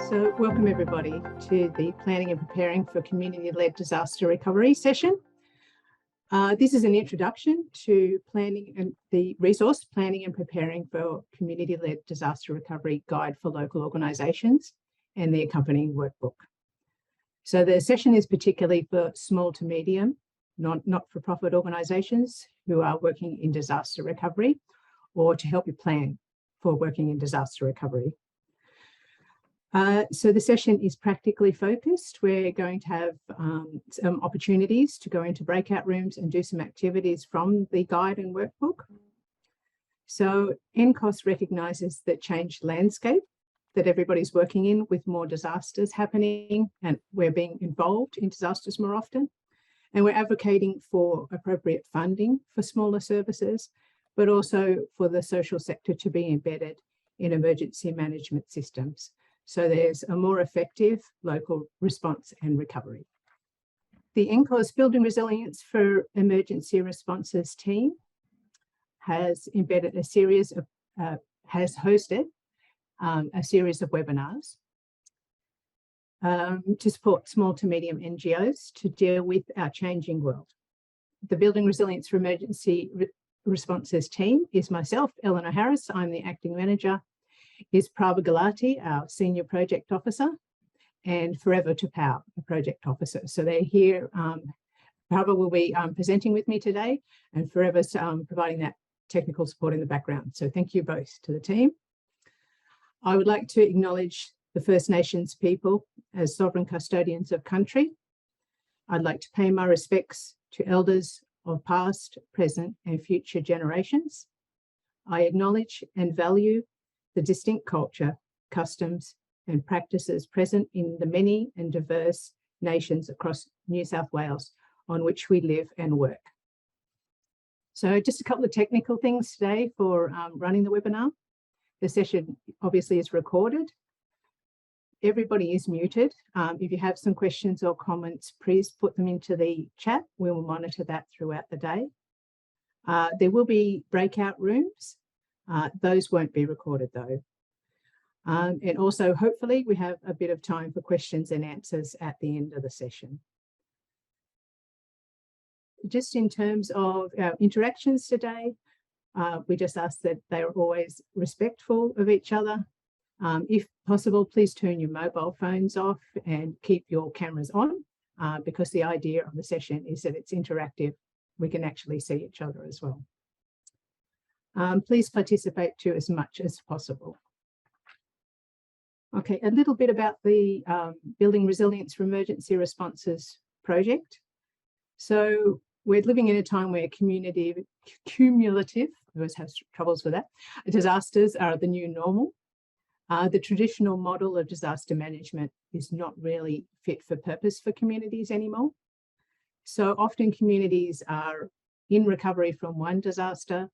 So welcome everybody to the Planning and Preparing for Community-Led Disaster Recovery session. This is an introduction to planning and the resource Planning and Preparing for Community-Led Disaster Recovery Guide for Local Organisations and the accompanying workbook. So the session is particularly for small to medium, not-for-profit organisations who are working in disaster recovery, or to help you plan for working in disaster recovery. So the session is practically focused. We're going to have some opportunities to go into breakout rooms and do some activities from the guide and workbook. So NCOS recognises the changed landscape that everybody's working in, with more disasters happening, and we're being involved in disasters more often. And we're advocating for appropriate funding for smaller services, but also for the social sector to be embedded in emergency management systems, so there's a more effective local response and recovery. The NCOS Building Resilience for Emergency Responses team has embedded a series of, has hosted a series of webinars to support small to medium NGOs to deal with our changing world. The Building Resilience for Emergency Responses team is myself, Eleanor Harris. I'm the acting manager. Is Prabha Galati, our Senior Project Officer, and Forever to Power, a Project Officer. So they're here. Prabha will be presenting with me today, and Forever's providing that technical support in the background. So thank you both to the team. I would like to acknowledge the First Nations people as sovereign custodians of country. I'd like to pay my respects to elders of past, present, and future generations. I acknowledge and value the distinct culture, customs, and practices present in the many and diverse nations across New South Wales on which we live and work. So just a couple of technical things today for running the webinar. The session obviously is recorded. Everybody is muted. If you have some questions or comments, please put them into the chat. We will monitor that throughout the day. There will be breakout rooms. Those won't be recorded though. And also, hopefully, we have a bit of time for questions and answers at the end of the session. Just in terms of our interactions today, we just ask that they are always respectful of each other. If possible, please turn your mobile phones off and keep your cameras on, because the idea of the session is that it's interactive. We can actually see each other as well. Please participate too as much as possible. Okay, a little bit about the Building Resilience for Emergency Responses project. So we're living in a time where cumulative, I always have troubles with that, disasters are the new normal. The traditional model of disaster management is not really fit for purpose for communities anymore. So often communities are in recovery from one disaster,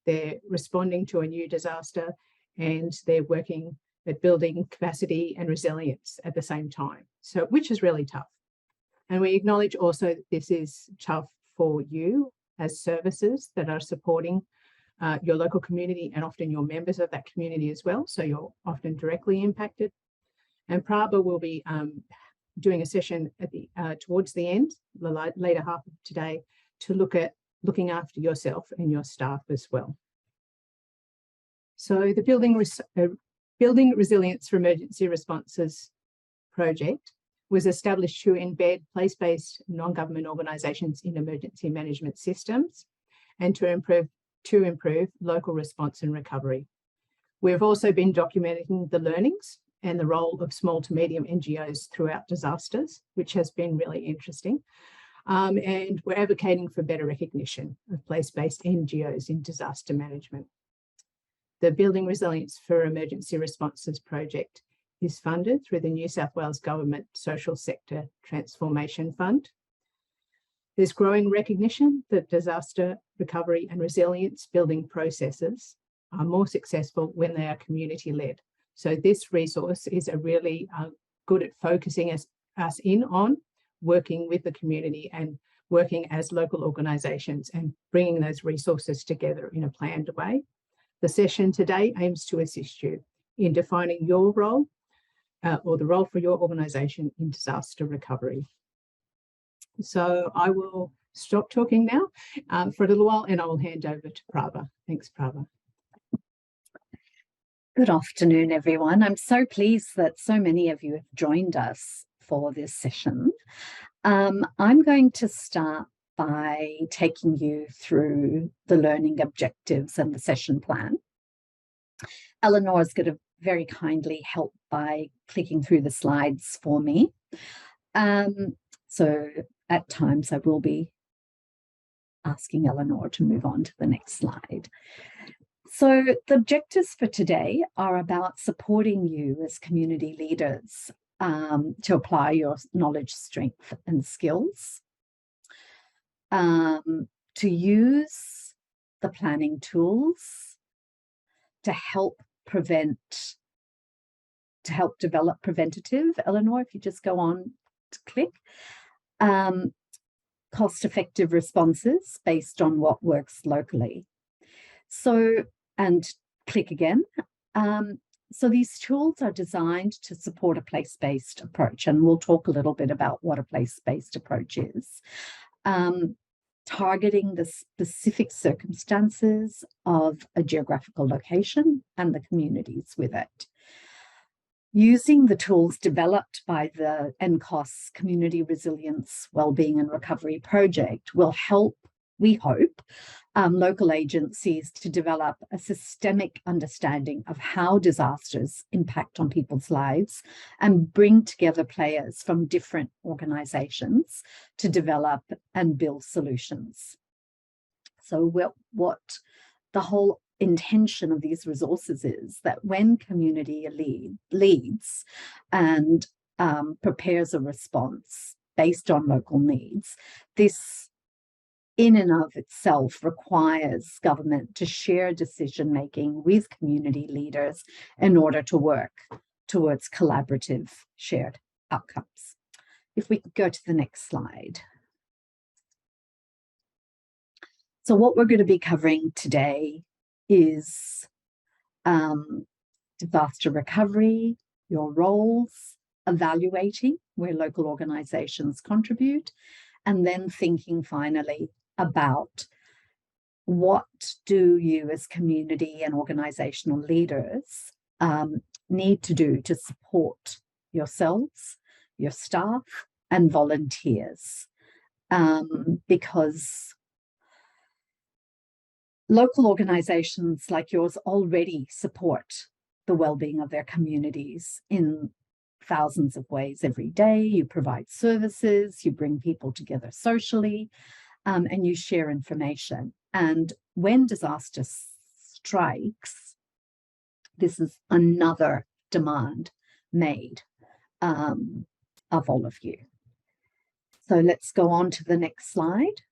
they're responding to a new disaster, and they're working at building capacity and resilience at the same time, so which is really tough. And we acknowledge also that this is tough for you as services that are supporting your local community, and often you're members of that community as well, so you're often directly impacted. And Prabha will be doing a session at the towards the end, the later half of today, to look at looking after yourself and your staff as well. So the Building Resilience for Emergency Responses project was established to embed place-based non-government organisations in emergency management systems and to improve local response and recovery. We've also been documenting the learnings and the role of small to medium NGOs throughout disasters, which has been really interesting. And we're advocating for better recognition of place-based NGOs in disaster management. The Building Resilience for Emergency Responses project is funded through the New South Wales Government Social Sector Transformation Fund. There's growing recognition that disaster recovery and resilience building processes are more successful when they are community-led. So this resource is a really good at focusing us in on working with the community and working as local organisations and bringing those resources together in a planned way. The session today aims to assist you in defining your role or the role for your organisation in disaster recovery. So I will stop talking now for a little while, and I will hand over to Prabha. Thanks, Prabha. Good afternoon, everyone. I'm so pleased that so many of you have joined us for this session. I'm going to start by taking you through the learning objectives and the session plan. Eleanor is going to very kindly help by clicking through the slides for me. So at times I will be asking Eleanor to move on to the next slide. So the objectives for today are about supporting you as community leaders to apply your knowledge, strength, and skills, to use the planning tools to help develop preventative. Eleanor, if you just go on to click, cost-effective responses based on what works locally. So, and click again. So these tools are designed to support a place-based approach, and we'll talk a little bit about what a place-based approach is. Targeting the specific circumstances of a geographical location and the communities with it. Using the tools developed by the NCOS Community Resilience, Wellbeing and Recovery Project will help, we hope, local agencies to develop a systemic understanding of how disasters impact on people's lives and bring together players from different organisations to develop and build solutions. So what the whole intention of these resources is that when community leads and prepares a response based on local needs, this in and of itself requires government to share decision-making with community leaders in order to work towards collaborative shared outcomes. If we could go to the next slide. So what we're going to be covering today is disaster recovery, your roles, evaluating where local organisations contribute, and then thinking finally about what do you as community and organisational leaders need to do to support yourselves, your staff, and volunteers, because local organisations like yours already support the well-being of their communities in thousands of ways every day. You provide services, you bring people together socially, and you share information. And when disaster strikes, this is another demand made of all of you. So let's go on to the next slide.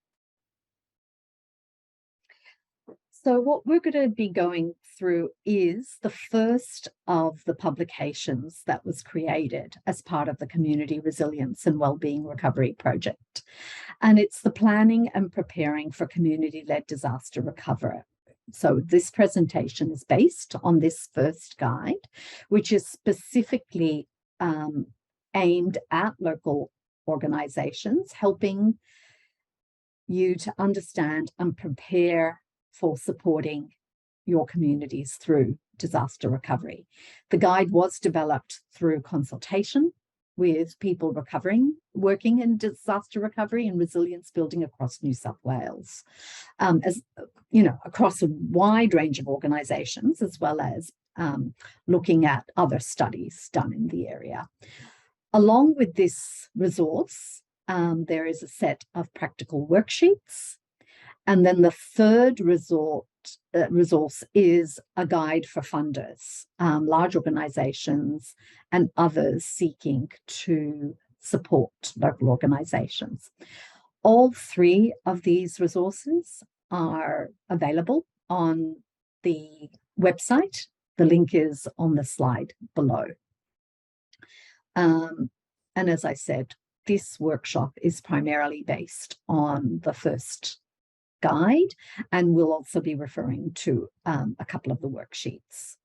So what we're going to be going through is the first of the publications that was created as part of the Community Resilience and Wellbeing Recovery Project. And it's the Planning and Preparing for Community-Led Disaster Recovery. So this presentation is based on this first guide, which is specifically aimed at local organizations, helping you to understand and prepare for supporting your communities through disaster recovery. The guide was developed through consultation with people working in disaster recovery and resilience building across New South Wales, as you know, across a wide range of organisations, as well as looking at other studies done in the area. Along with this resource, there is a set of practical worksheets. And then the third resource is a guide for funders, large organisations and others seeking to support local organisations. All three of these resources are available on the website. The link is on the slide below. And as I said, this workshop is primarily based on the first guide, and we'll also be referring to a couple of the worksheets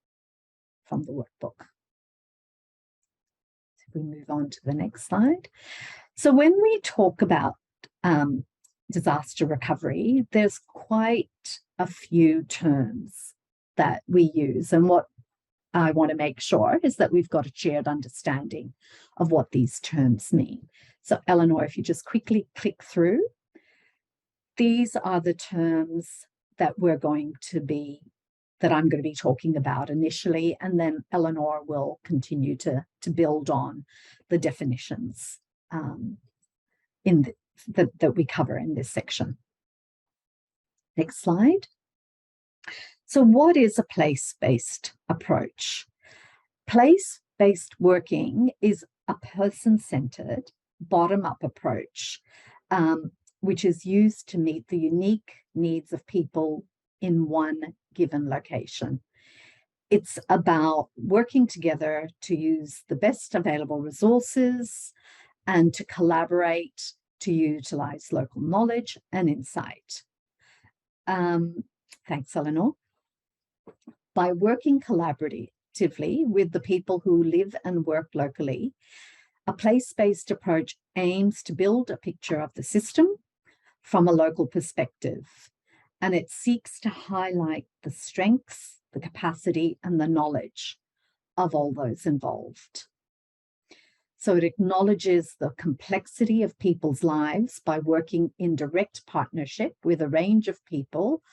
from the workbook. we move on to the next slide. So when we talk about disaster recovery, there's quite a few terms that we use. And what I want to make sure is that we've got a shared understanding of what these terms mean. So Eleanor, if you just quickly click through, these are the terms that I'm going to be talking about initially, and then Eleanor will continue to build on the definitions that we cover in this section. Next slide. So what is a place-based approach? Place-based working is a person-centered, bottom-up approach, which is used to meet the unique needs of people in one given location. It's about working together to use the best available resources and to collaborate to utilize local knowledge and insight. Thanks, Eleanor. By working collaboratively with the people who live and work locally, a place-based approach aims to build a picture of the system from a local perspective, and it seeks to highlight the strengths, the capacity, and the knowledge of all those involved. So it acknowledges the complexity of people's lives by working in direct partnership with a range of people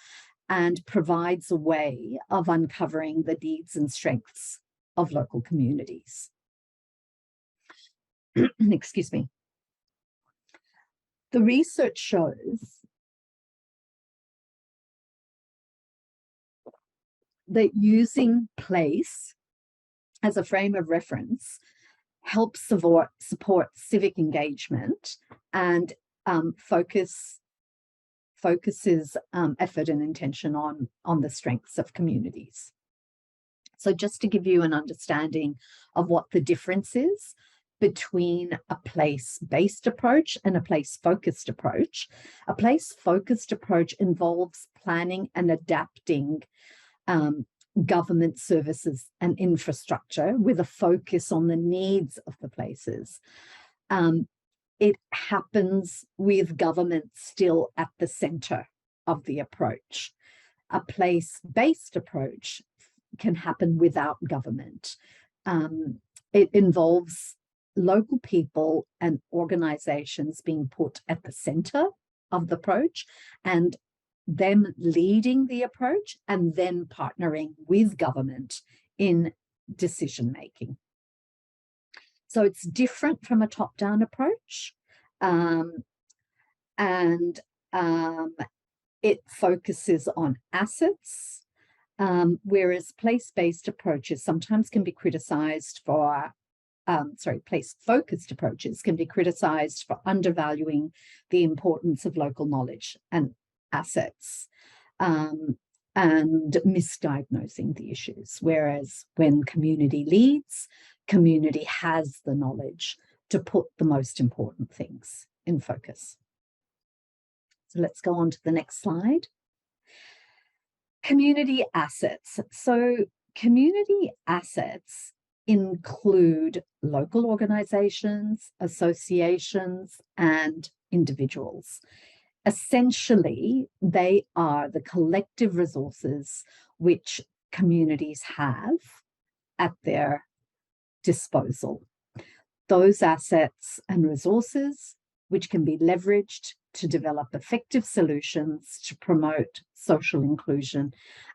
and provides a way of uncovering the needs and strengths of local communities. Excuse me. The research shows that using place as a frame of reference helps support civic engagement and focuses effort and intention on the strengths of communities. So just to give you an understanding of what the difference is between a place-based approach and a place-focused approach. A place-focused approach involves planning and adapting government services and infrastructure with a focus on the needs of the places. It happens with government still at the center of the approach. A place-based approach can happen without government. It involves local people and organizations being put at the center of the approach and them leading the approach and then partnering with government in decision making. So it's different from a top-down approach, and it focuses on assets, whereas place-based approaches sometimes can be criticized for, place-focused approaches can be criticized for undervaluing the importance of local knowledge and assets, and misdiagnosing the issues. Whereas when community leads, community has the knowledge to put the most important things in focus. So let's go on to the next slide. Community assets. So community assets include local organizations, associations, and individuals. Essentially, they are the collective resources which communities have at their disposal. Those assets and resources which can be leveraged to develop effective solutions to promote social inclusion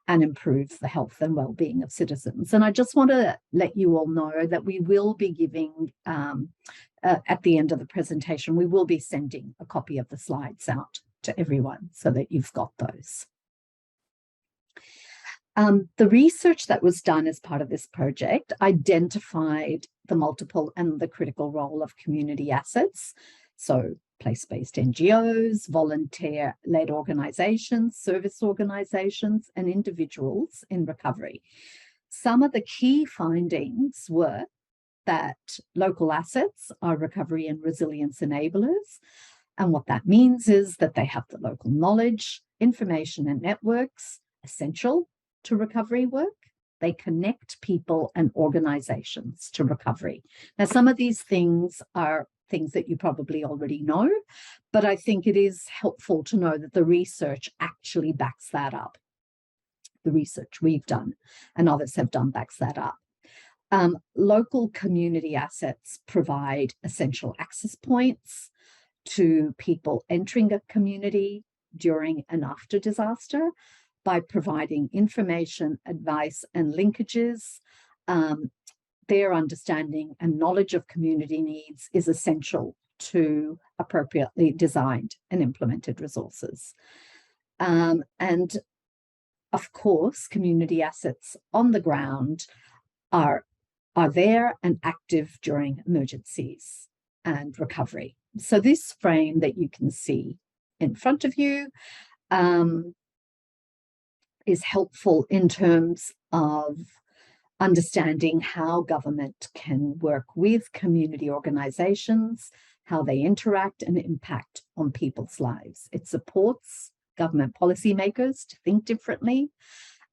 and improve the health and well-being of citizens. And I just want to let you all know that we will be giving, at the end of the presentation, we will be sending a copy of the slides out to everyone so that you've got those. The research that was done as part of this project identified the multiple and the critical role of community assets. So place-based NGOs, volunteer-led organizations, service organizations, and individuals in recovery. Some of the key findings were that local assets are recovery and resilience enablers. And what that means is that they have the local knowledge, information, and networks essential to recovery work. They connect people and organizations to recovery. Now, some of these things are things that you probably already know, but I think it is helpful to know that the research actually backs that up. The research we've done and others have done backs that up. Local community assets provide essential access points to people entering a community during and after disaster by providing information, advice, and linkages. Their understanding and knowledge of community needs is essential to appropriately designed and implemented resources. And of course, community assets on the ground are there and active during emergencies and recovery. So this frame that you can see in front of you is helpful in terms of understanding how government can work with community organizations, how they interact and impact on people's lives. It supports government policymakers to think differently.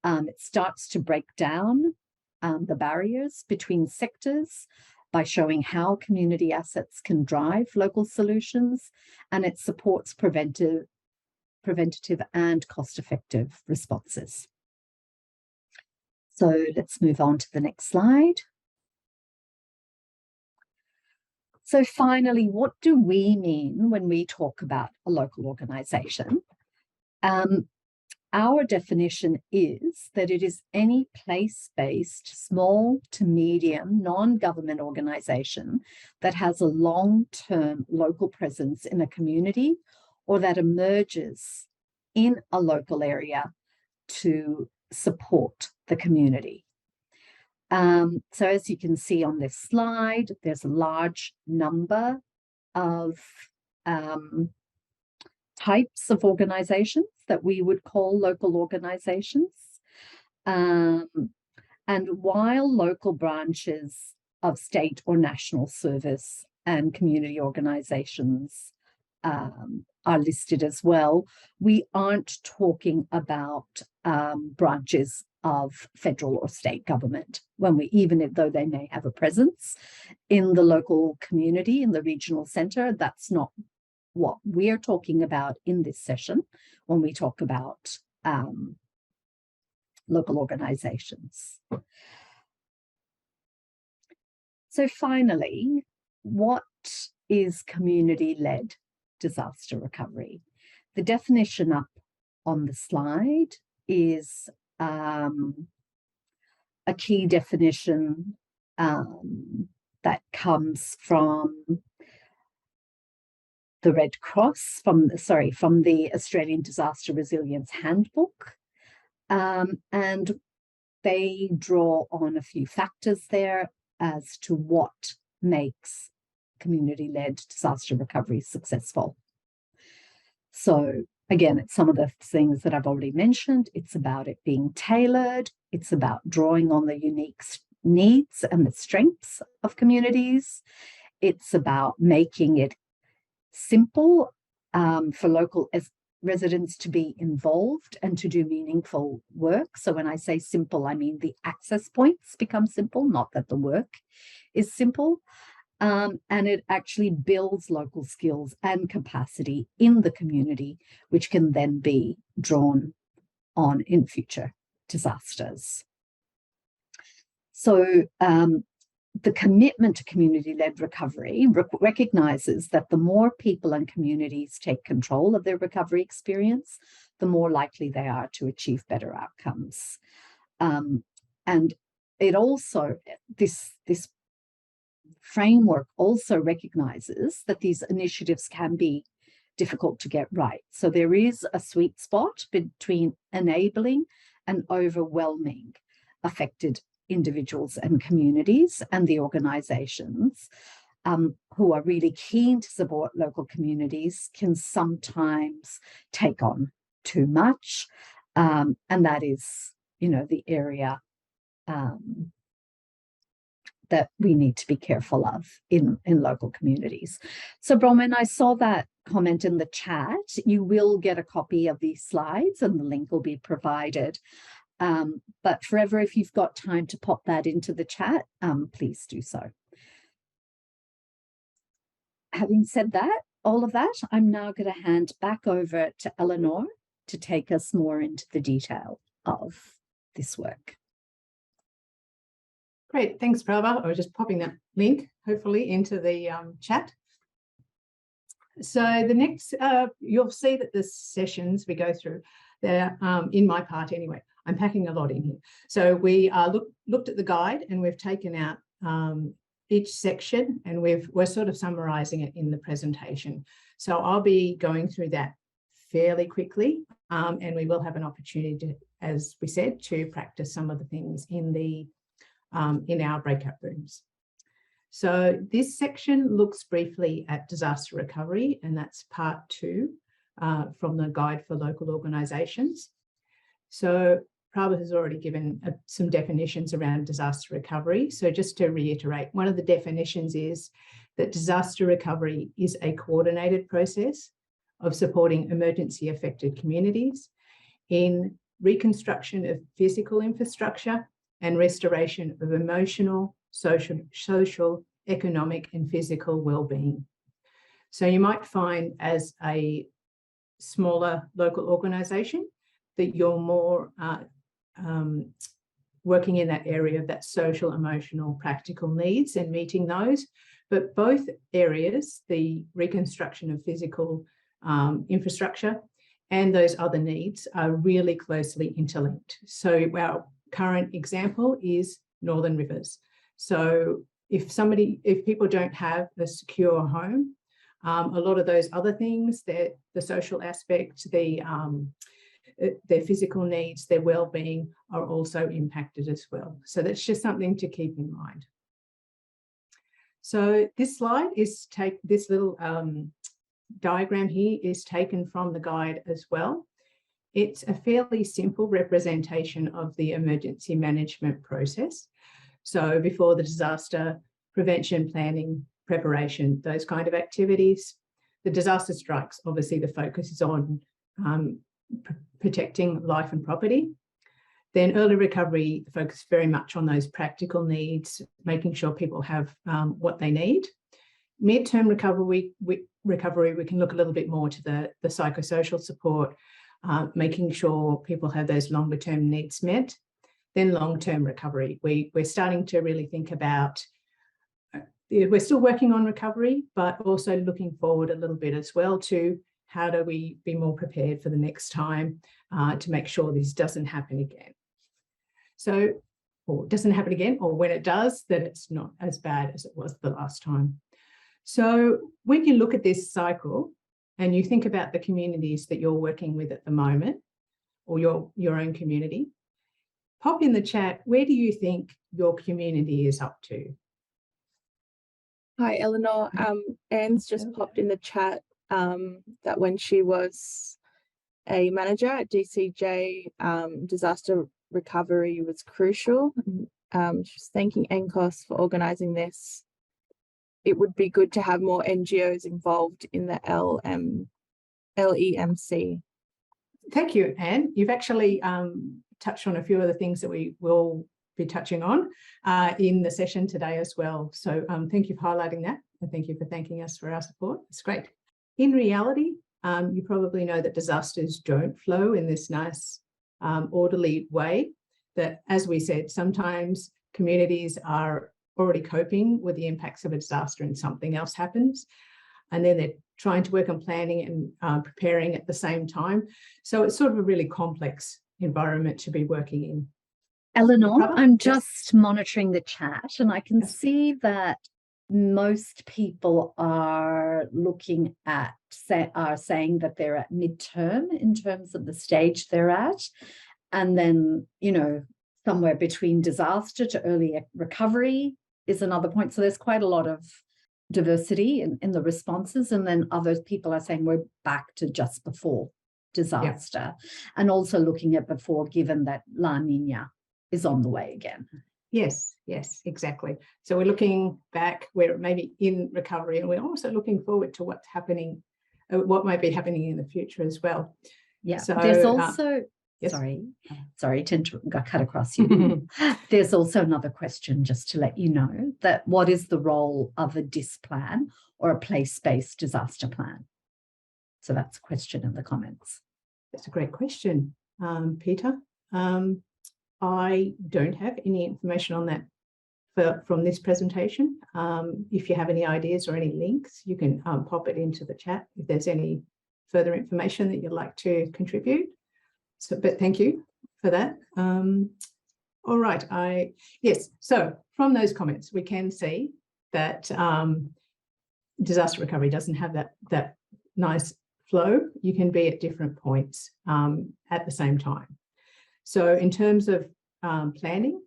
It starts to break down the barriers between sectors by showing how community assets can drive local solutions, and it supports preventative and cost-effective responses. So let's move on to the next slide. So finally, what do we mean when we talk about a local organisation? Our definition is that it is any place-based, small to medium, non-government organisation that has a long-term local presence in a community or that emerges in a local area to support the community. So as you can see on this slide, there's a large number of types of organizations that we would call local organizations. And while local branches of state or national service and community organizations are listed as well, we aren't talking about branches of federal or state government, even though they may have a presence in the local community, in the regional centre. That's not what we're talking about in this session when we talk about local organizations. So finally, what is community-led disaster recovery? The definition up on the slide is a key definition that comes from the Red Cross, from the Australian Disaster Resilience Handbook. And they draw on a few factors there as to what makes community-led disaster recovery successful. So again, it's some of the things that I've already mentioned. It's about it being tailored. It's about drawing on the unique needs and the strengths of communities. It's about making it simple for local residents to be involved and to do meaningful work. So when I say simple, I mean the access points become simple, not that the work is simple. And it actually builds local skills and capacity in the community, which can then be drawn on in future disasters. So the commitment to community-led recovery recognises that the more people and communities take control of their recovery experience, the more likely they are to achieve better outcomes. And it also, this framework also recognises that these initiatives can be difficult to get right. So there is a sweet spot between enabling and overwhelming affected individuals and communities, and the organisations who are really keen to support local communities can sometimes take on too much, and that is, the area that we need to be careful of in local communities. So Bronwyn, I saw that comment in the chat. You will get a copy of these slides and the link will be provided But forever, if you've got time to pop that into the chat, please do so. Having said that, all of that, I'm now going to hand back over to Eleanor to take us more into the detail of this work. Great, thanks, Prabha. I was just popping that link, hopefully, into the chat. So the next, you'll see that the sessions we go through, they're in my part anyway. I'm packing a lot in here. So we looked at the guide and we've taken out each section and we're sort of summarising it in the presentation. So I'll be going through that fairly quickly, and we will have an opportunity to, as we said, to practice some of the things in our breakout rooms. So this section looks briefly at disaster recovery, and that's part 2 from the Guide for Local Organisations. So Prabha has already given some definitions around disaster recovery. So just to reiterate, one of the definitions is that disaster recovery is a coordinated process of supporting emergency affected communities in reconstruction of physical infrastructure and restoration of emotional, social, economic and physical well-being. So you might find as a smaller local organisation that you're more working in that area of that social, emotional, practical needs and meeting those. But both areas, the reconstruction of physical infrastructure and those other needs, are really closely interlinked. So our current example is Northern Rivers. So if people don't have a secure home, a lot of those other things, the social aspect, their physical needs, their well-being are also impacted as well. So that's just something to keep in mind. So this slide is this little diagram here is taken from the guide as well. It's a fairly simple representation of the emergency management process. So before the disaster, prevention, planning, preparation, those kind of activities. The disaster strikes, obviously the focus is on protecting life and property. Then early recovery, the focus very much on those practical needs, making sure people have what they need. Mid-term recovery, we can look a little bit more to the psychosocial support, making sure people have those longer term needs met. Then long-term recovery, we're starting to really think about, we're still working on recovery, but also looking forward a little bit as well to how do we be more prepared for the next time to make sure this doesn't happen again. So, or doesn't happen again, or when it does, that it's not as bad as it was the last time. So when you look at this cycle and you think about the communities that you're working with at the moment, or your own community, pop in the chat, where do you think your community is up to? Hi, Eleanor. Anne's just popped in the chat that when she was a manager at DCJ, disaster recovery was crucial. She's thanking NCOS for organising this. It would be good to have more NGOs involved in the LEMC. Thank you, Anne. You've actually touched on a few of the things that we will be touching on in the session today as well. So thank you for highlighting that, and thank you for thanking us for our support. It's great. In reality, you probably know that disasters don't flow in this nice orderly way, that, as we said, sometimes communities are already coping with the impacts of a disaster and something else happens, and then they're trying to work on planning and preparing at the same time. So it's sort of a really complex environment to be working in. Eleanor, I'm just monitoring the chat, and I can see that most people are looking at, are saying that they're at midterm in terms of the stage they're at. And then, you know, somewhere between disaster to early recovery is another point. So there's quite a lot of diversity in the responses. And then other people are saying we're back to just before disaster, and also looking at before, given that La Nina is on the way again. Yes, exactly. So we're looking back, we're maybe in recovery, and we're also looking forward to what's happening, what might be happening in the future as well. Yeah, so there's also Yes. Sorry to cut across you. There's also another question, just to let you know, that what is the role of a DIS plan or a place-based disaster plan? So that's a question in the comments. That's a great question, Peter. I don't have any information on that from this presentation. If you have any ideas or any links, you can pop it into the chat if there's any further information that you'd like to contribute. So, but thank you for that. All right, yes, so from those comments, we can see that disaster recovery doesn't have that nice flow. You can be at different points at the same time. So in terms of planning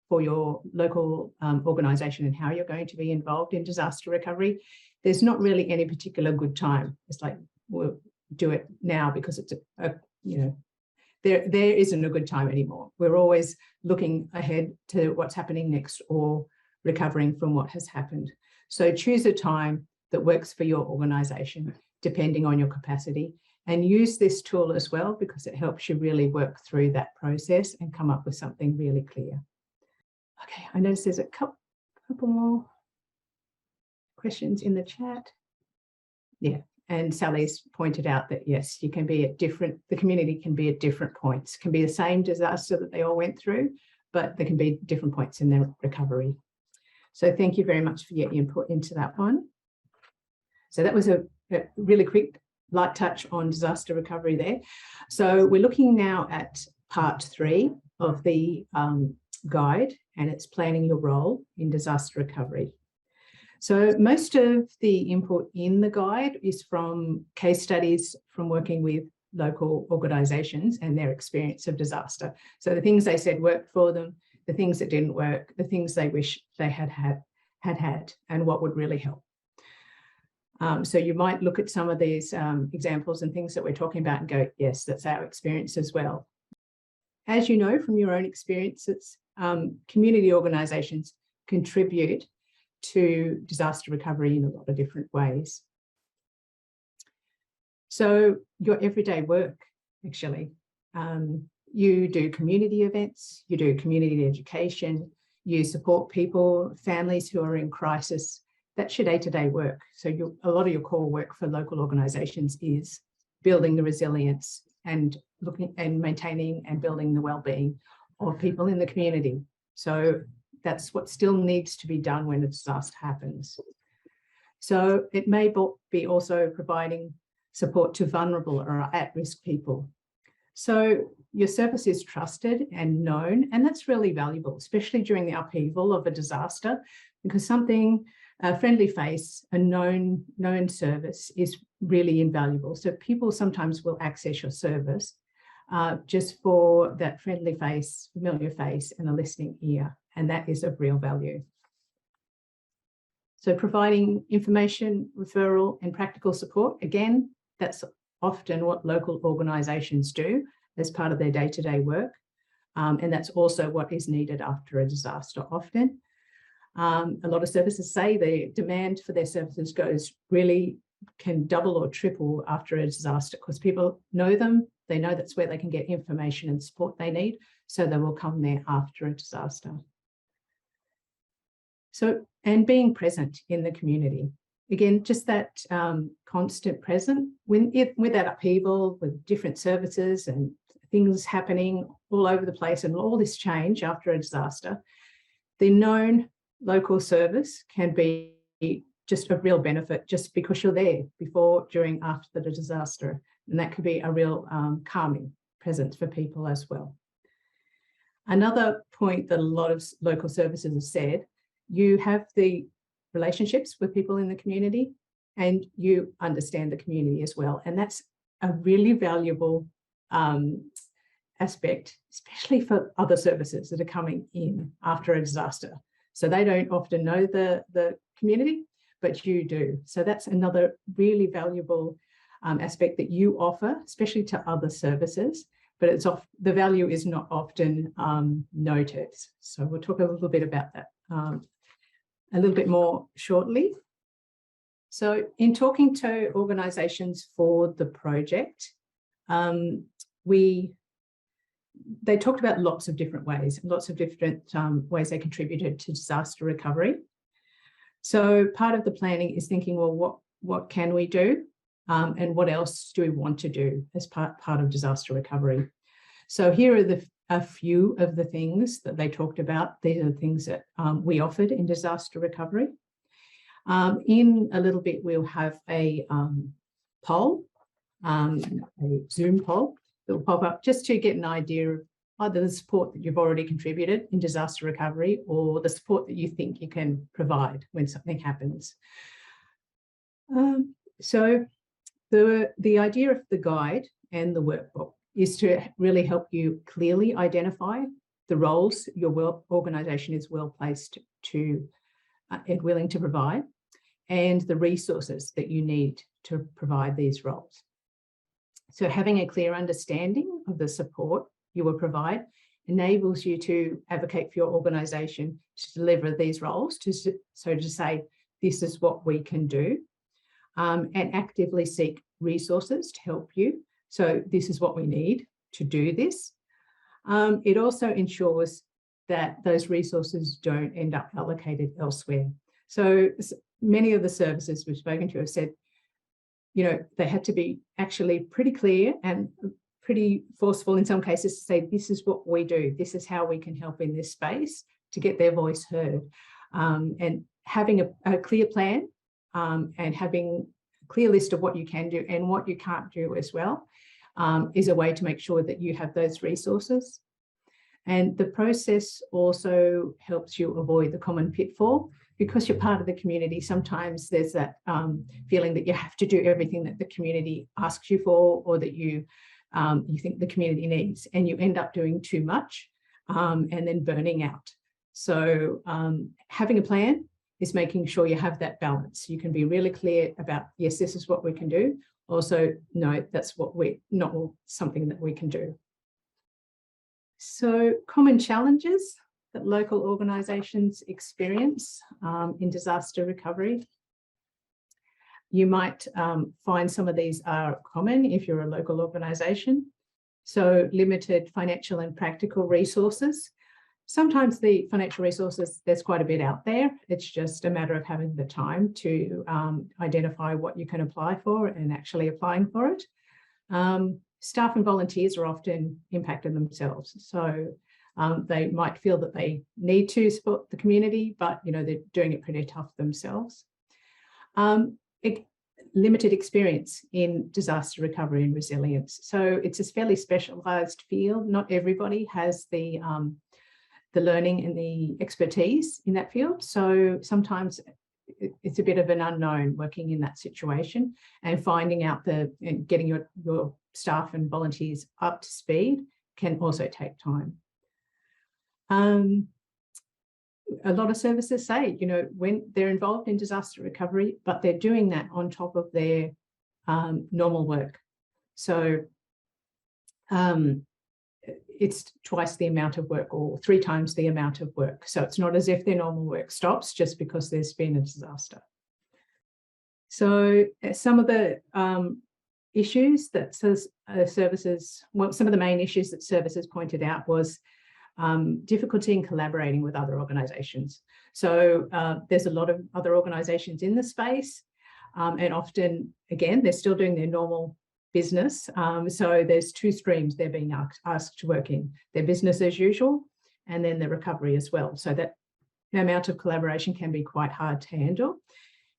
for your local organisation and how you're going to be involved in disaster recovery, there's not really any particular good time. It's like, we'll do it now because it's there isn't a good time anymore. We're always looking ahead to what's happening next or recovering from what has happened. So choose a time that works for your organisation, depending on your capacity, and use this tool as well because it helps you really work through that process and come up with something really clear. Okay, I notice there's a couple more questions in the chat. Yeah, and Sally's pointed out that yes, you can be at the community can be at different points. It can be the same disaster that they all went through, but there can be different points in their recovery. So thank you very much for your input into that one. So that was a really quick light touch on disaster recovery there. So we're looking now at part 3 of the guide, and it's planning your role in disaster recovery. So most of the input in the guide is from case studies from working with local organisations and their experience of disaster. So the things they said worked for them, the things that didn't work, the things they wish they had, and what would really help. So you might look at some of these examples and things that we're talking about and go, yes, that's our experience as well. As you know from your own experiences, community organisations contribute to disaster recovery in a lot of different ways. So your everyday work, actually, you do community events, you do community education, you support people, families who are in crisis. That's your day-to-day work. So a lot of your core work for local organisations is building the resilience and looking and maintaining and building the wellbeing of people in the community. So that's what still needs to be done when a disaster happens. So it may be also providing support to vulnerable or at-risk people. So your service is trusted and known, and that's really valuable, especially during the upheaval of a disaster, because a friendly face, a known service is really invaluable. So people sometimes will access your service just for that friendly face, familiar face, and a listening ear, and that is of real value. So providing information, referral, and practical support, again, that's often what local organisations do as part of their day-to-day work, and that's also what is needed after a disaster often. A lot of services say the demand for their services can double or triple after a disaster because people know them, they know that's where they can get information and support they need, so they will come there after a disaster. So, and being present in the community. Again, just that constant present with that upheaval, with different services and things happening all over the place and all this change after a disaster, the known local service can be just a real benefit just because you're there before, during, after the disaster. And that could be a real calming presence for people as well. Another point that a lot of local services have said, you have the relationships with people in the community and you understand the community as well. And that's a really valuable aspect, especially for other services that are coming in after a disaster. So they don't often know the community, but you do. So that's another really valuable aspect that you offer, especially to other services, but the value is not often noted. So we'll talk a little bit about that a little bit more shortly. So in talking to organisations for the project, we they talked about lots of different ways they contributed to disaster recovery. So part of the planning is thinking, well, what can we do? And what else do we want to do as part of disaster recovery? So here are a few of the things that they talked about. These are the things that we offered in disaster recovery. In a little bit, we'll have a poll, a Zoom poll that will pop up just to get an idea of either the support that you've already contributed in disaster recovery or the support that you think you can provide when something happens. So the idea of the guide and the workbook is to really help you clearly identify the roles your organisation is well placed to and willing to provide, and the resources that you need to provide these roles. So having a clear understanding of the support you will provide enables you to advocate for your organisation to deliver these roles, so to say, this is what we can do, and actively seek resources to help you. So this is what we need to do this. It also ensures that those resources don't end up allocated elsewhere. So many of the services we've spoken to have said, they had to be actually pretty clear and pretty forceful in some cases to say, this is what we do, this is how we can help in this space, to get their voice heard. And having a clear plan and having a clear list of what you can do and what you can't do as well is a way to make sure that you have those resources. And the process also helps you avoid the common pitfall. Because you're part of the community, sometimes there's that feeling that you have to do everything that the community asks you for, or that you think the community needs, and you end up doing too much and then burning out. So having a plan is making sure you have that balance. You can be really clear about, yes, this is what we can do. Also, no, that's not something that we can do. So common challenges that local organisations experience in disaster recovery. You might find some of these are common if you're a local organisation. So limited financial and practical resources. Sometimes the financial resources, there's quite a bit out there. It's just a matter of having the time to identify what you can apply for and actually applying for it. Staff and volunteers are often impacted themselves. So they might feel that they need to support the community, but they're doing it pretty tough themselves. Limited experience in disaster recovery and resilience. So it's a fairly specialised field. Not everybody has the learning and the expertise in that field. So sometimes it's a bit of an unknown working in that situation, and finding out and getting your staff and volunteers up to speed can also take time. A lot of services say, when they're involved in disaster recovery, but they're doing that on top of their normal work. So it's twice the amount of work or 3 times the amount of work. So it's not as if their normal work stops just because there's been a disaster. So some of the issues that services, some of the main issues that services pointed out was difficulty in collaborating with other organisations. So there's a lot of other organisations in the space, and often, again, they're still doing their normal business. So there's 2 streams they're being asked to work in: their business as usual, and then the recovery as well. So that the amount of collaboration can be quite hard to handle,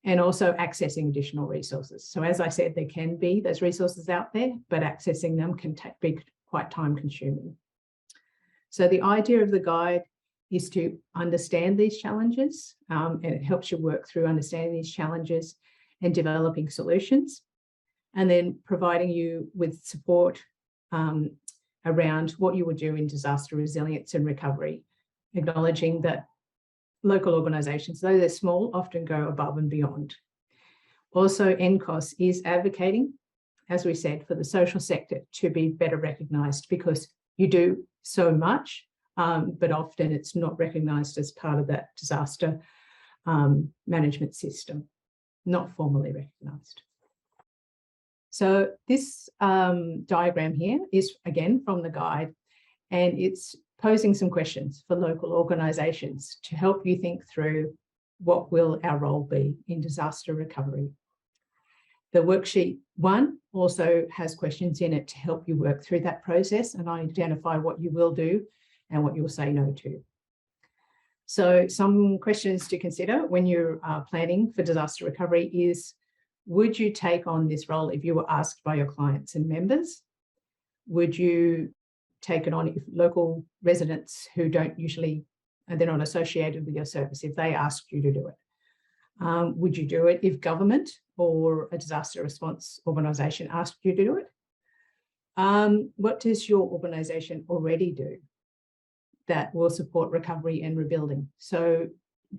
and also accessing additional resources. So as I said, there can be those resources out there, but accessing them can be quite time consuming. So the idea of the guide is to understand these challenges, and it helps you work through understanding these challenges and developing solutions, and then providing you with support around what you would do in disaster resilience and recovery, acknowledging that local organisations, though they're small, often go above and beyond. Also, NCOS is advocating, as we said, for the social sector to be better recognised, because you do so much, but often it's not recognised as part of that disaster management system, not formally recognised. So this diagram here is, again, from the guide, and it's posing some questions for local organisations to help you think through what will our role be in disaster recovery. The worksheet 1 also has questions in it to help you work through that process and identify what you will do and what you will say no to. So some questions to consider when you're planning for disaster recovery is, would you take on this role if you were asked by your clients and members? Would you take it on if local residents who don't usually, they're not associated with your service, if they asked you to do it? Would you do it if government or a disaster response organisation asked you to do it? What does your organisation already do that will support recovery and rebuilding? So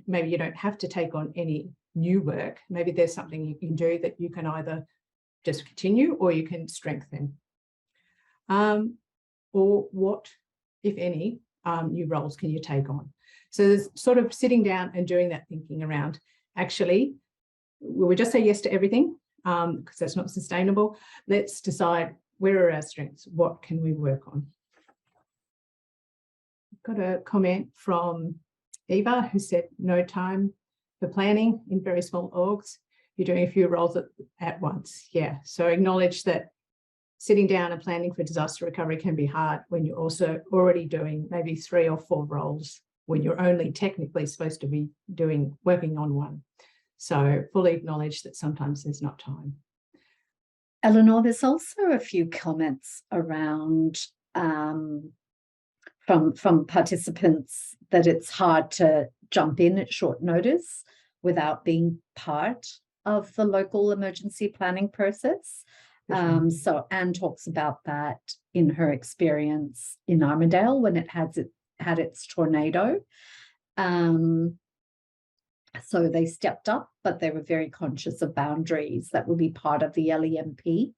maybe you don't have to take on any new work. Maybe there's something you can do that you can either just continue or you can strengthen. Or what, if any, new roles can you take on? So there's sort of sitting down and doing that thinking around, actually, will we just say yes to everything? Because that's not sustainable. Let's decide, where are our strengths? What can we work on? Got a comment from Eva who said no time for planning in very small orgs. You're doing a few roles at once. Yeah, so acknowledge that sitting down and planning for disaster recovery can be hard when you're also already doing maybe 3 or 4 roles when you're only technically supposed to be working on one. So fully acknowledge that sometimes there's not time. Eleanor, there's also a few comments around from participants that it's hard to jump in at short notice without being part of the local emergency planning process. So Anne talks about that in her experience in Armidale when it had its tornado. So they stepped up, but they were very conscious of boundaries that would be part of the LEMP,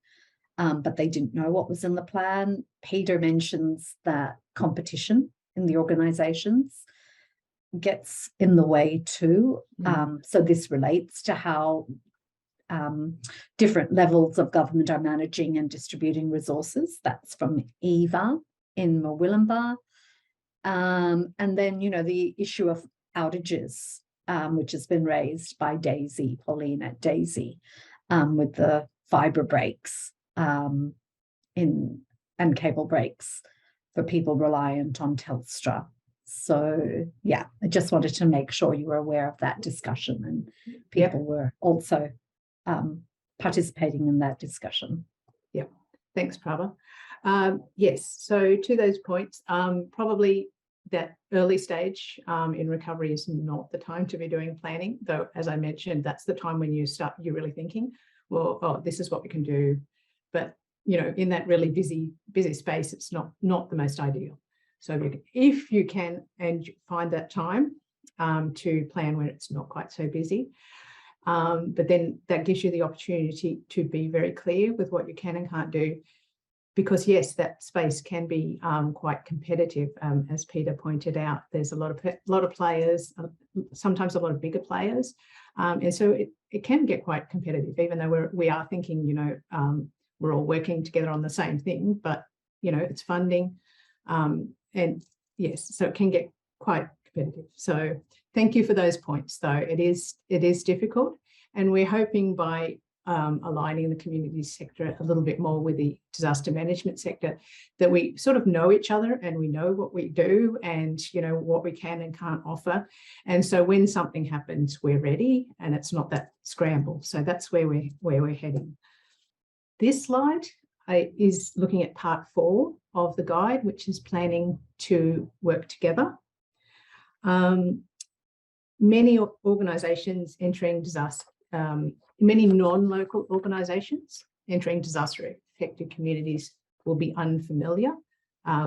but they didn't know what was in the plan. Peter mentions that competition in the organisations gets in the way too. So this relates to how different levels of government are managing and distributing resources. That's from Eva in Murwillumbah. And then, the issue of outages, which has been raised by Daisy, Pauline at Daisy, with the fibre breaks and cable breaks for people reliant on Telstra. So, yeah, I just wanted to make sure you were aware of that discussion and people were also participating in that discussion. Yeah, thanks, Prabha. Yes, so to those points, probably that early stage in recovery is not the time to be doing planning, though, as I mentioned, that's the time when you're really thinking, well, oh, this is what we can do. But, in that really busy space, it's not the most ideal. So if you can and find that time to plan when it's not quite so busy, but then that gives you the opportunity to be very clear with what you can and can't do, because yes, that space can be quite competitive. As Peter pointed out, there's a lot of players, sometimes a lot of bigger players, and so it can get quite competitive, even though we are thinking, we're all working together on the same thing, but it's funding, and yes, so it can get quite competitive. So thank you for those points, though. It is difficult, and we're hoping by aligning the community sector a little bit more with the disaster management sector, that we sort of know each other and we know what we do and what we can and can't offer. And so when something happens, we're ready and it's not that scramble. So that's where we're heading. This slide is looking at part 4 of the guide, which is planning to work together. Many organisations entering disaster, many non-local organisations entering disaster-affected communities will be unfamiliar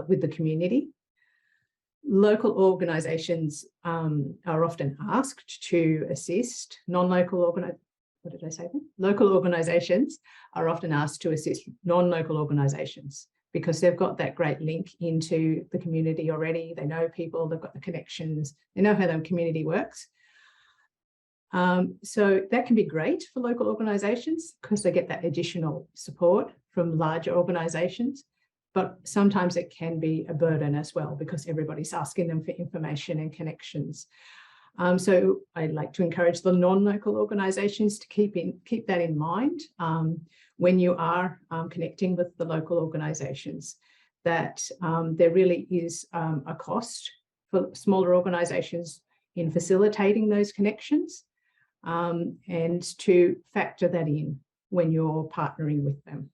with the community. Local organisations are often asked to assist non-local Local organisations are often asked to assist non-local organisations because they've got that great link into the community already. They know people, they've got the connections, they know how the community works. So that can be great for local organisations because they get that additional support from larger organisations. but sometimes it can be a burden as well because everybody's asking them for information and connections. So I'd like to encourage the non-local organisations to keep that in mind when you are connecting with the local organisations, that there really is a cost for smaller organisations in facilitating those connections, and to factor that in when you're partnering with them.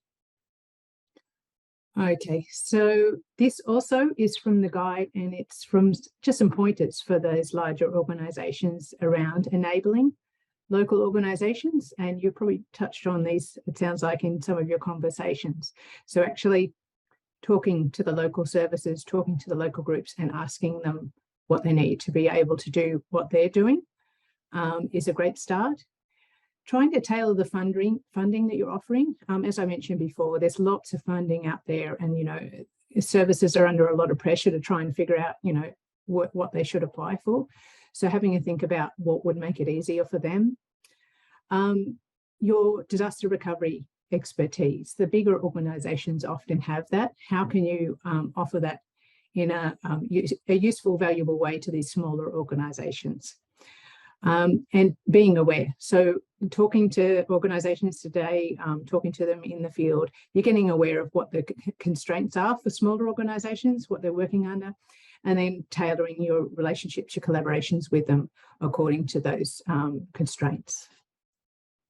Okay, so this also is from the guide, and it's from just some pointers for those larger organisations around enabling local organisations. And you probably touched on these, it sounds like, in some of your conversations. So actually talking to the local services, talking to the local groups and asking them what they need to be able to do what they're doing is a great start. Trying to tailor the funding that you're offering. As I mentioned before, there's lots of funding out there, and, you know, services are under a lot of pressure to try and figure out, you know, what they should apply for. So having a think about what would make it easier for them. Your disaster recovery expertise, the bigger organisations often have that. How can you offer that in a useful, valuable way to these smaller organisations? And being aware. So talking to organisations today, talking to them in the field, you're getting aware of what the constraints are for smaller organisations, what they're working under, and then tailoring your relationships, your collaborations with them according to those constraints.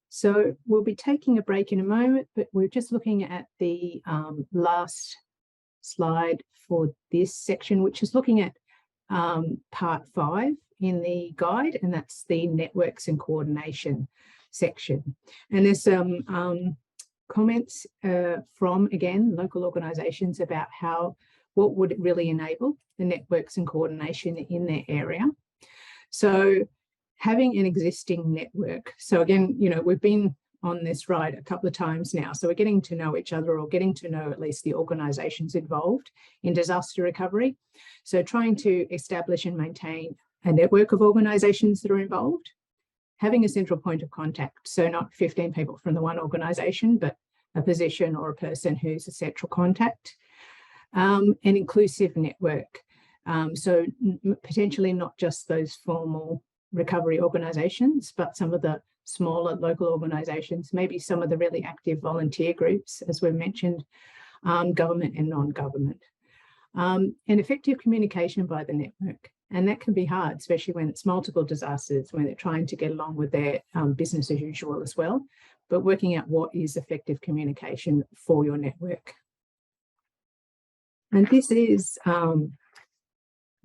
So we'll be taking a break in a moment, but we're just looking at the last slide for this section, which is looking at part 5 in the guide, and that's the networks and coordination section. And there's some comments from, again, local organisations about what would really enable the networks and coordination in their area. So having an existing network. So again, you know, we've been on this ride a couple of times now, so we're getting to know each other, or getting to know at least the organisations involved in disaster recovery. So trying to establish and maintain a network of organisations that are involved, having a central point of contact, so not 15 people from the one organisation, but a position or a person who's a central contact, an inclusive network. So potentially not just those formal recovery organisations, but some of the smaller local organisations, maybe some of the really active volunteer groups, as we've mentioned, government and non-government. And effective communication by the network. And that can be hard, especially when it's multiple disasters, when they're trying to get along with their business as usual as well, but working out what is effective communication for your network. And this is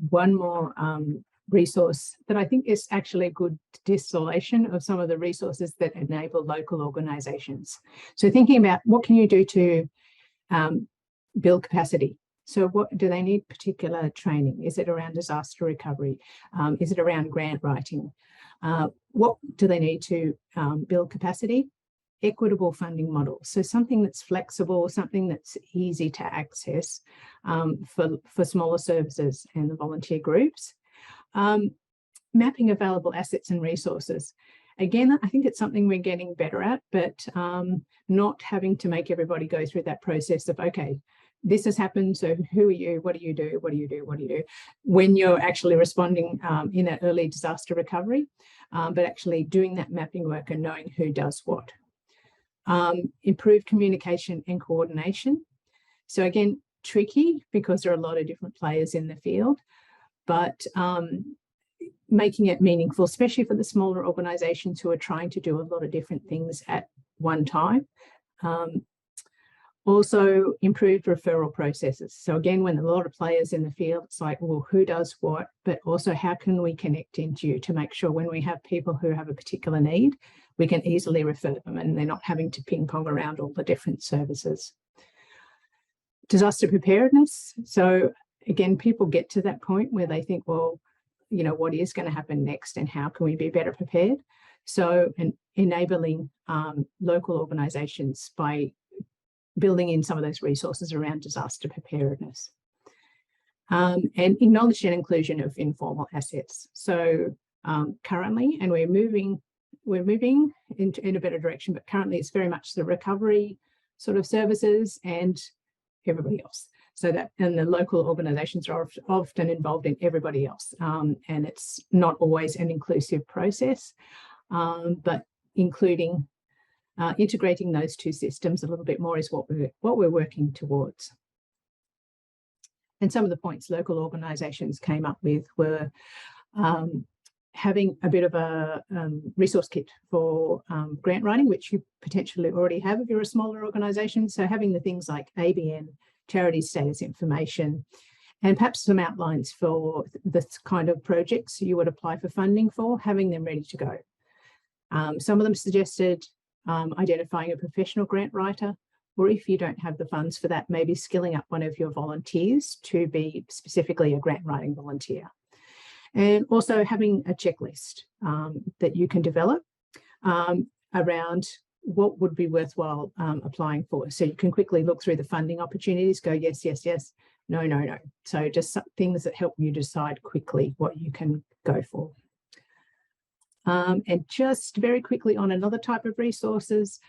one more resource that I think is actually a good distillation of some of the resources that enable local organisations. So thinking about what can you do to build capacity. So what do they need? Particular training? Is it around disaster recovery? Is it around grant writing? What do they need to build capacity? Equitable funding models. So something that's flexible, something that's easy to access for smaller services and the volunteer groups. Mapping available assets and resources. Again, I think it's something we're getting better at, but not having to make everybody go through that process of, okay, this has happened, so who are you? What do you do? What do you do? What do you do? When you're actually responding in that early disaster recovery, but actually doing that mapping work and knowing who does what. Improved communication and coordination. So again, tricky because there are a lot of different players in the field, but making it meaningful, especially for the smaller organisations who are trying to do a lot of different things at one time. Also, improved referral processes. So again, when a lot of players in the field, it's like, well, who does what? But also, how can we connect into you to make sure when we have people who have a particular need, we can easily refer them and they're not having to ping pong around all the different services. Disaster preparedness. So again, people get to that point where they think, well, you know, what is going to happen next and how can we be better prepared? So enabling local organisations by building in some of those resources around disaster preparedness. And acknowledge and inclusion of informal assets. So currently, and we're moving in a better direction, but currently it's very much the recovery sort of services and everybody else. So that, and the local organisations are often involved in everybody else, and it's not always an inclusive process, but including integrating those two systems a little bit more is what we're working towards. And some of the points local organisations came up with were having a bit of a resource kit for grant writing, which you potentially already have if you're a smaller organisation. So having the things like ABN, charity status information, and perhaps some outlines for the kind of projects you would apply for funding for, having them ready to go. Some of them suggested identifying a professional grant writer, or if you don't have the funds for that, maybe skilling up one of your volunteers to be specifically a grant writing volunteer. And also having a checklist that you can develop around what would be worthwhile applying for. So you can quickly look through the funding opportunities, go yes, yes, yes, no, no, no. So just things that help you decide quickly what you can go for. And just very quickly on another type of resources,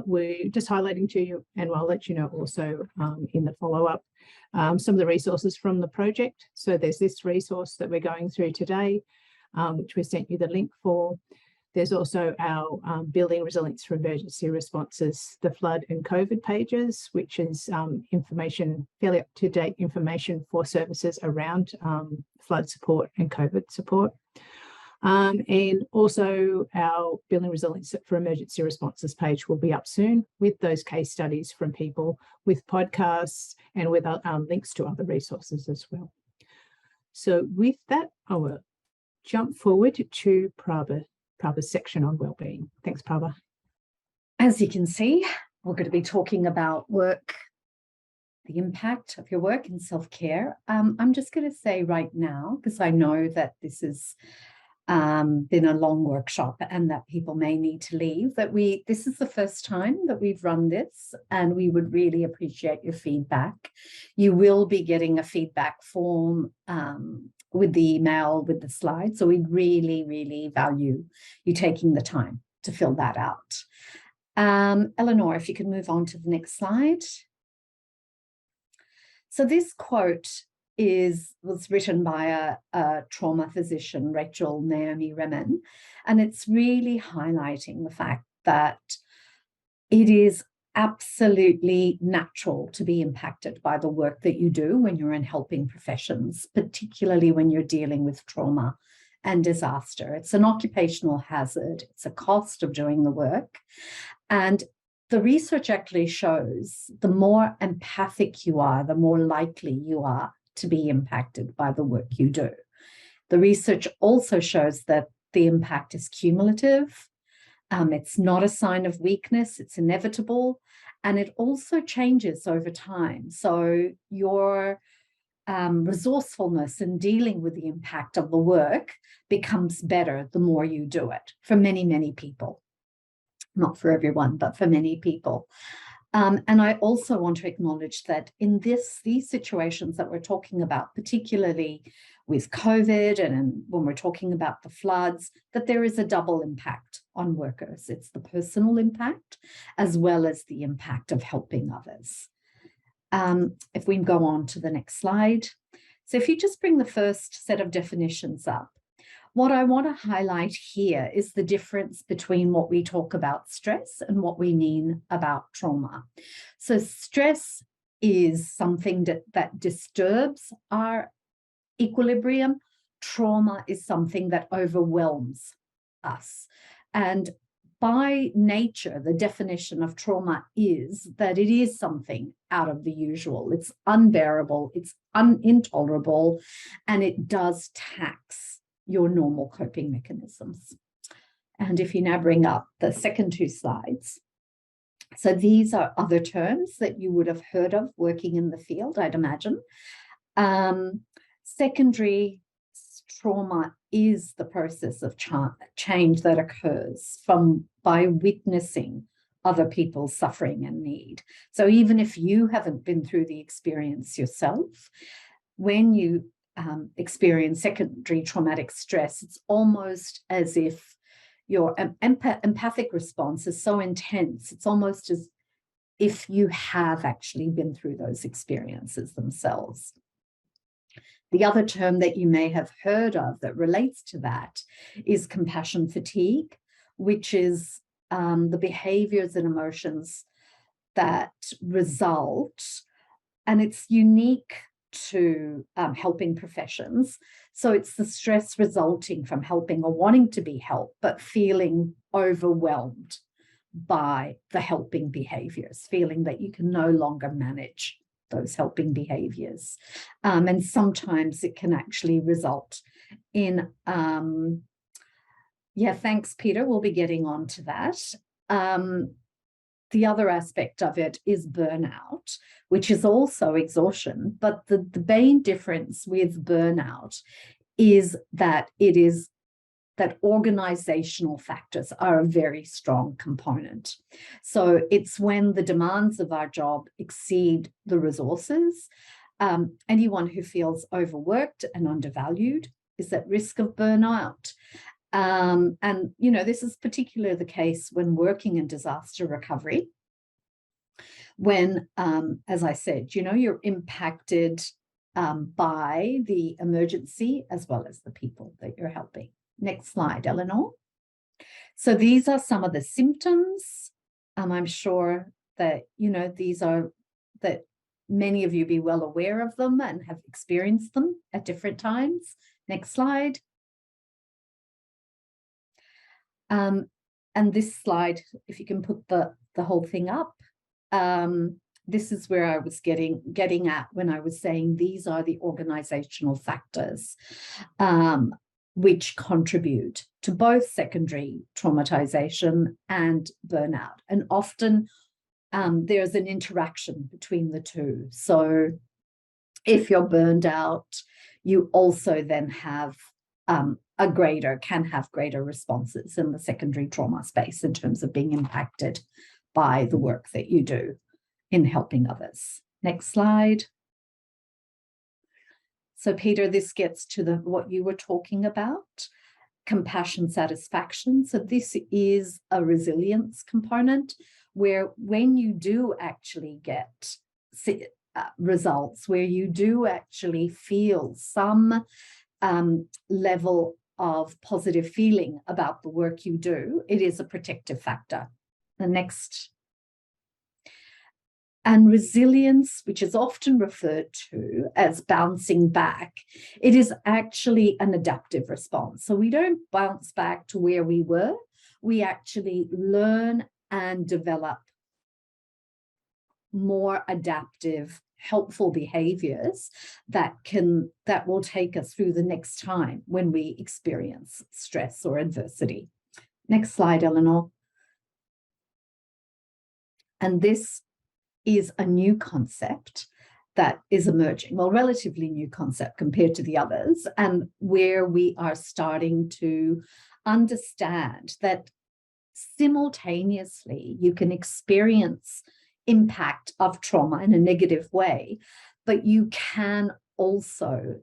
we're just highlighting to you, and I'll let you know also in the follow-up, some of the resources from the project. So there's this resource that we're going through today, which we sent you the link for. There's also our Building Resilience for Emergency Responses, the flood and COVID pages, which is information, fairly up-to-date information for services around flood support and COVID support. And also our Building Resilience for Emergency Responses page will be up soon with those case studies from people, with podcasts and with links to other resources as well. So with that, I will jump forward to Prabha's section on wellbeing. Thanks, Prabha. As you can see, we're going to be talking about work, the impact of your work and self-care. I'm just going to say right now, because I know that this has been a long workshop and that people may need to leave, that this is the first time that we've run this, and we would really appreciate your feedback. You will be getting a feedback form with the email, with the slides. So we really, really value you taking the time to fill that out. Eleanor, if you could move on to the next slide. So this quote was written by a trauma physician, Rachel Naomi Remen, and it's really highlighting the fact that it is absolutely natural to be impacted by the work that you do when you're in helping professions, particularly when you're dealing with trauma and disaster. It's an occupational hazard. It's a cost of doing the work. And the research actually shows the more empathic you are, the more likely you are to be impacted by the work you do. The research also shows that the impact is cumulative. It's not a sign of weakness, it's inevitable, and it also changes over time. So your resourcefulness in dealing with the impact of the work becomes better the more you do it, for many, many people. Not for everyone, but for many people. And I also want to acknowledge that in these situations that we're talking about, particularly with COVID and when we're talking about the floods, that there is a double impact on workers. It's the personal impact as well as the impact of helping others. If we go on to the next slide. So if you just bring the first set of definitions up, what I want to highlight here is the difference between what we talk about stress and what we mean about trauma. So stress is something that disturbs our equilibrium. Trauma is something that overwhelms us. And by nature, the definition of trauma is that it is something out of the usual. It's unbearable, it's intolerable, and it does tax your normal coping mechanisms. And if you now bring up the second two slides. So these are other terms that you would have heard of working in the field, I'd imagine. Secondary trauma is the process of change that occurs by witnessing other people's suffering and need. So even if you haven't been through the experience yourself, when you experience secondary traumatic stress, it's almost as if your empathic response is so intense. It's almost as if you have actually been through those experiences themselves. The other term that you may have heard of that relates to that is compassion fatigue, which is the behaviors and emotions that result, and it's unique to helping professions. So it's the stress resulting from helping or wanting to be helped, but feeling overwhelmed by the helping behaviors, feeling that you can no longer manage those helping behaviors. And sometimes it can actually result in, yeah, thanks, Peter. We'll be getting on to that. The other aspect of it is burnout, which is also exhaustion. But the main difference with burnout is that it is that organizational factors are a very strong component. So it's when the demands of our job exceed the resources. Anyone who feels overworked and undervalued is at risk of burnout. And, you know, this is particularly the case when working in disaster recovery, when, as I said, you know, you're impacted by the emergency as well as the people that you're helping. Next slide, Eleanor. So these are some of the symptoms. I'm sure that, you know, these are that many of you be well aware of them and have experienced them at different times. Next slide. And this slide, if you can put the whole thing up, this is where I was getting at when I was saying these are the organizational factors which contribute to both secondary traumatization and burnout. And often there's an interaction between the two. So if you're burned out, you also then have can have greater responses in the secondary trauma space in terms of being impacted by the work that you do in helping others. Next slide. So Peter, this gets to what you were talking about, compassion satisfaction. So this is a resilience component where when you do actually get results, where you do actually feel some level of positive feeling about the work you do, it is a protective factor. The next. And resilience, which is often referred to as bouncing back, it is actually an adaptive response. So we don't bounce back to where we were. We actually learn and develop more adaptive, helpful behaviors that will take us through the next time when we experience stress or adversity. Next slide, Eleanor. And this is a new concept that is emerging, well, relatively new concept compared to the others, and where we are starting to understand that simultaneously you can experience impact of trauma in a negative way, but you can also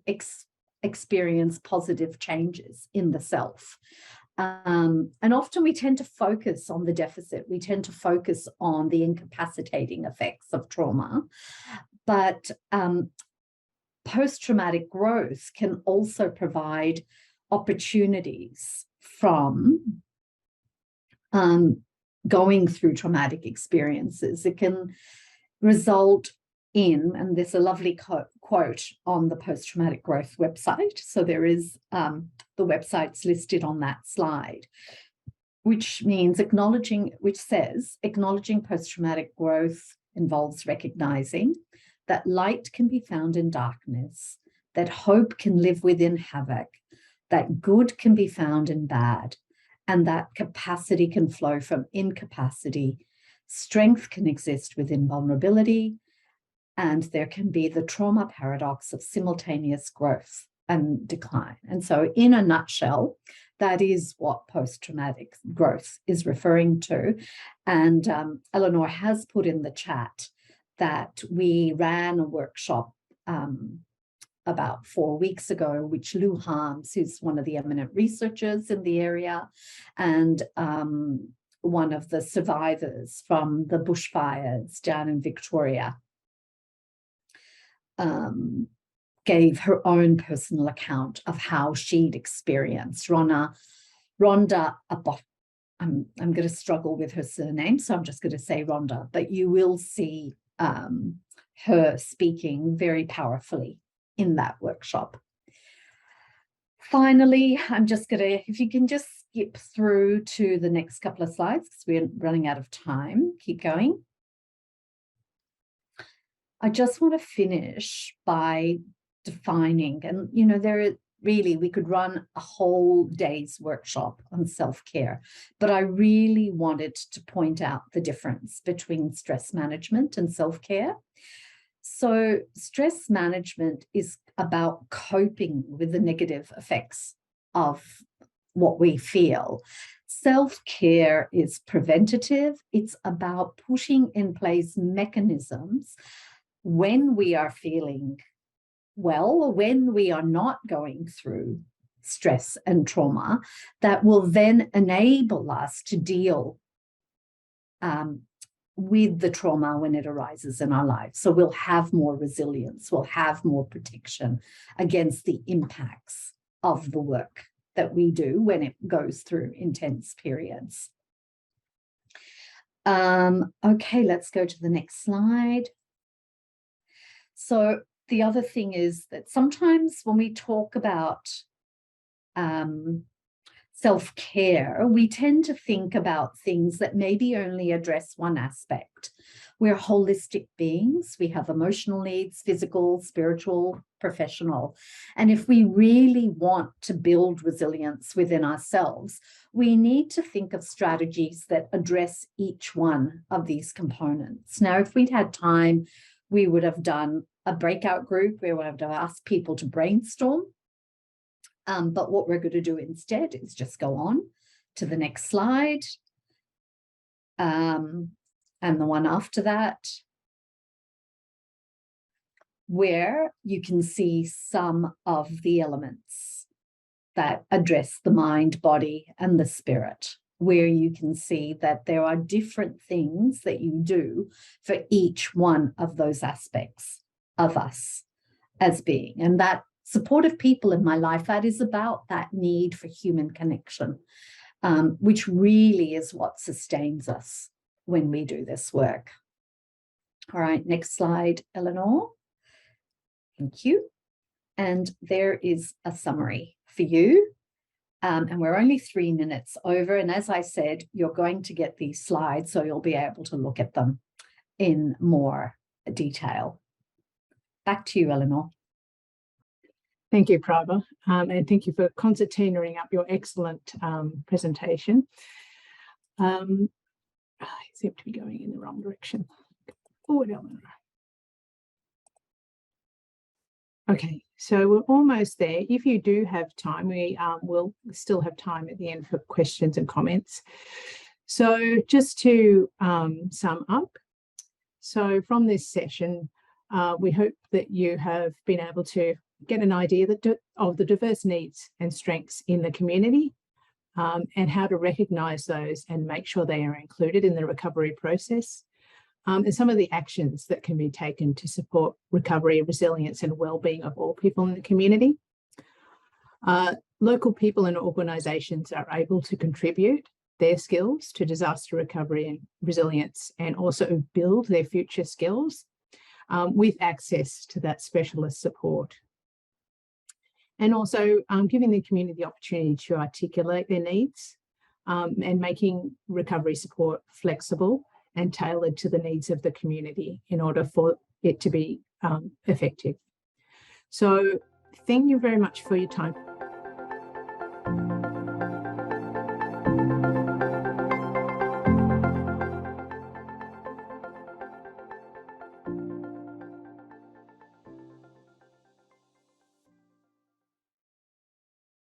experience positive changes in the self. And often we tend to focus on the deficit. We tend to focus on the incapacitating effects of trauma. But post-traumatic growth can also provide opportunities from going through traumatic experiences. It can result in, and there's a lovely quote on the post-traumatic growth website. So there is the website's listed on that slide, which says acknowledging post-traumatic growth involves recognizing that light can be found in darkness, that hope can live within havoc, that good can be found in bad, and that capacity can flow from incapacity. Strength can exist within vulnerability, and there can be the trauma paradox of simultaneous growth and decline. And so in a nutshell, that is what post-traumatic growth is referring to. And Eleanor has put in the chat that we ran a workshop about 4 weeks ago, which Lou Harms, who's one of the eminent researchers in the area, and one of the survivors from the bushfires down in Victoria, gave her own personal account of how she'd experienced. Rhonda, I'm going to struggle with her surname, so I'm just going to say Rhonda, but you will see her speaking very powerfully in that workshop. Finally, I'm just going to, if you can just skip through to the next couple of slides because we're running out of time. Keep going. I just want to finish by defining, and we could run a whole day's workshop on self-care, but I really wanted to point out the difference between stress management and self-care. So stress management is about coping with the negative effects of what we feel. Self-care is preventative. It's about putting in place mechanisms when we are feeling well, when we are not going through stress and trauma, that will then enable us to deal with the trauma when it arises in our lives. So we'll have more resilience, we'll have more protection against the impacts of the work that we do when it goes through intense periods. Okay, let's go to the next slide. So the other thing is that sometimes when we talk about self-care, we tend to think about things that maybe only address one aspect. We're holistic beings. We have emotional needs, physical, spiritual, professional. And if we really want to build resilience within ourselves, we need to think of strategies that address each one of these components. Now, if we'd had time, we would have done a breakout group. We would have asked people to brainstorm. But what we're going to do instead is just go on to the next slide and the one after that, where you can see some of the elements that address the mind, body, and the spirit, where you can see that there are different things that you do for each one of those aspects of us as being. And that supportive people in my life, that is about that need for human connection, which really is what sustains us when we do this work. All right, next slide, Eleanor. Thank you. And there is a summary for you. And we're only 3 minutes over. And as I said, you're going to get these slides, so you'll be able to look at them in more detail. Back to you, Eleanor. Thank you, Prabha, and thank you for concertinaing up your excellent presentation. I seem to be going in the wrong direction. Forward, Eleanor. Okay, so we're almost there. If you do have time, we will still have time at the end for questions and comments. So just to sum up, so from this session, we hope that you have been able to get an idea of the diverse needs and strengths in the community and how to recognise those and make sure they are included in the recovery process, and some of the actions that can be taken to support recovery, resilience and wellbeing of all people in the community. Local people and organisations are able to contribute their skills to disaster recovery and resilience and also build their future skills with access to that specialist support. And also giving the community the opportunity to articulate their needs and making recovery support flexible and tailored to the needs of the community in order for it to be effective. So thank you very much for your time.